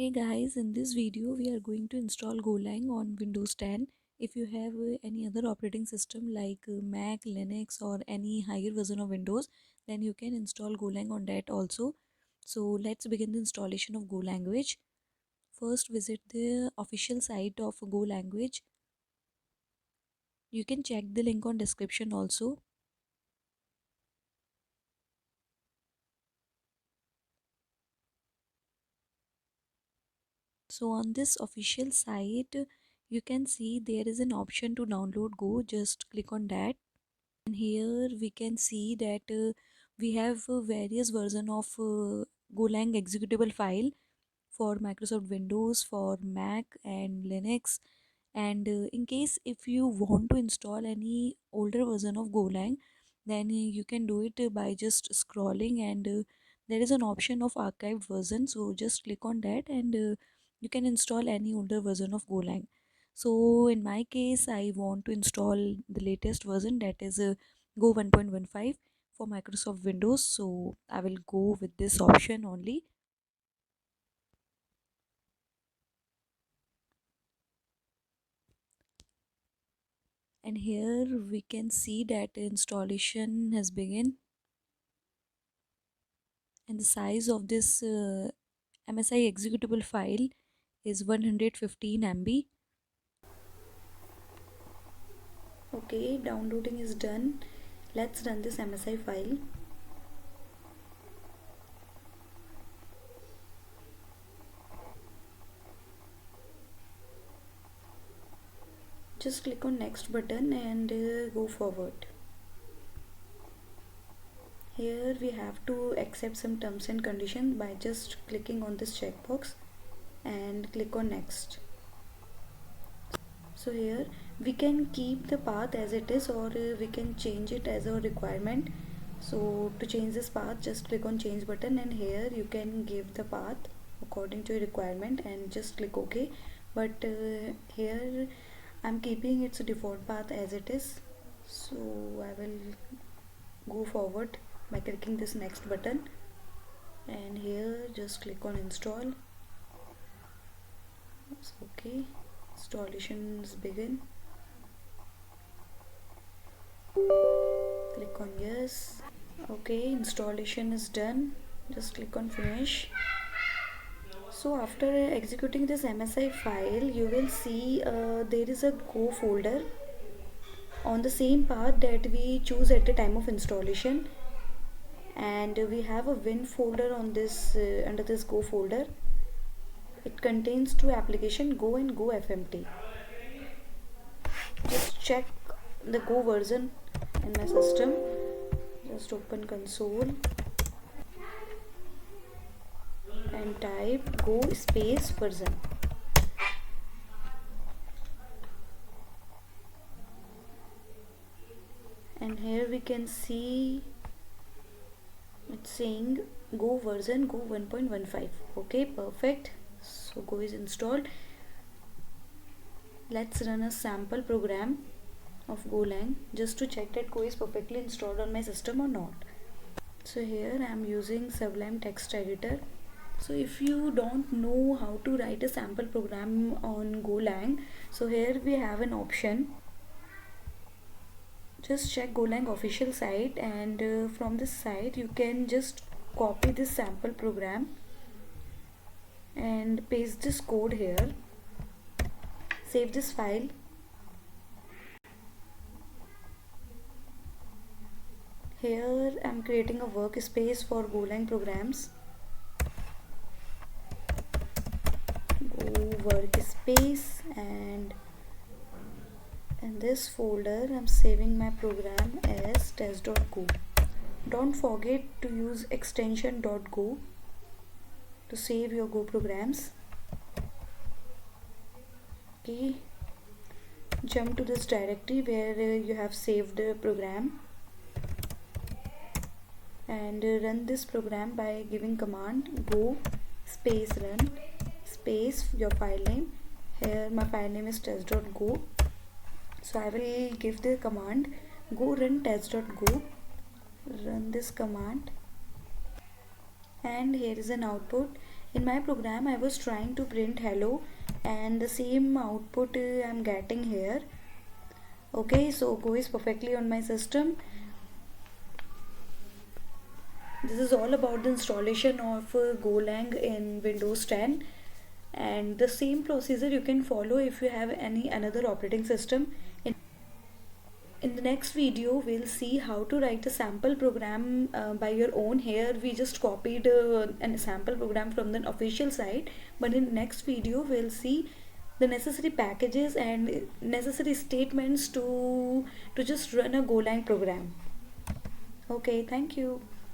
Hey guys, in this video we are going to install Golang on Windows 10. If you have any other operating system like Mac, Linux or any higher version of Windows, then you can install Golang on that also. So let's begin the installation of Go language. First visit the official site of Go language. You can check the link on description also. So on this official site you can see there is an option to download Go. Just click on that. And here we can see that we have various version of Golang executable file for Microsoft Windows, for Mac and Linux. And in case if you want to install any older version of Golang, then you can do it by just scrolling, and there is an option of archived version, so just click on that and you can install any older version of Golang. So in my case I want to install the latest version, that is Go 1.15 for Microsoft Windows, so I will go with this option only. And here we can see that installation has begun, and the size of this MSI executable file is 115 MB. Okay, downloading is done. Let's run this MSI file. Just click on next button and go forward. Here we have to accept some terms and conditions by just clicking on this checkbox and click on next. So here we can keep the path as it is, or we can change it as a requirement. So to change this path, just click on change button, and here you can give the path according to your requirement and just click OK. But here I'm keeping its default path as it is, so I will go forward by clicking this next button, and here just click on install. It's okay. Installations begin. Click on yes. Okay, installation is done. Just click on finish. So after executing this MSI file, you will see there is a Go folder on the same path that we choose at the time of installation, and we have a Win folder on this under this Go folder. It contains two applications, Go and Go FMT. Just check the Go version in my system. Just open console and type Go space version. And here we can see it's saying Go version Go 1.15. Okay, perfect. So Go is installed. Let's run a sample program of Golang just to check that Go is perfectly installed on my system or not. So here I am using Sublime text editor. So if you don't know how to write a sample program on Golang, so here we have an option. Just check Golang official site, and from this site you can just copy this sample program and paste this code here. Save this file. Here I am creating a workspace for Golang programs. Go workspace, and in this folder I'm saving my program as test.go. Don't forget to use extension .go to save your Go programs. Okay, jump to this directory where you have saved the program, and run this program by giving command go space run space your file name. Here my file name is test.go, so I will give the command go run test.go. Run this command, and here is an output. In my program I was trying to print hello, and the same output I'm getting here. Okay, so Go is perfectly on my system. This is all about the installation of Golang in Windows 10, and the same procedure you can follow if you have any another operating system. In the next video we'll see how to write a sample program by your own. Here we just copied a sample program from the official site, but in the next video we'll see the necessary packages and necessary statements to just run a Golang program. Okay, thank you.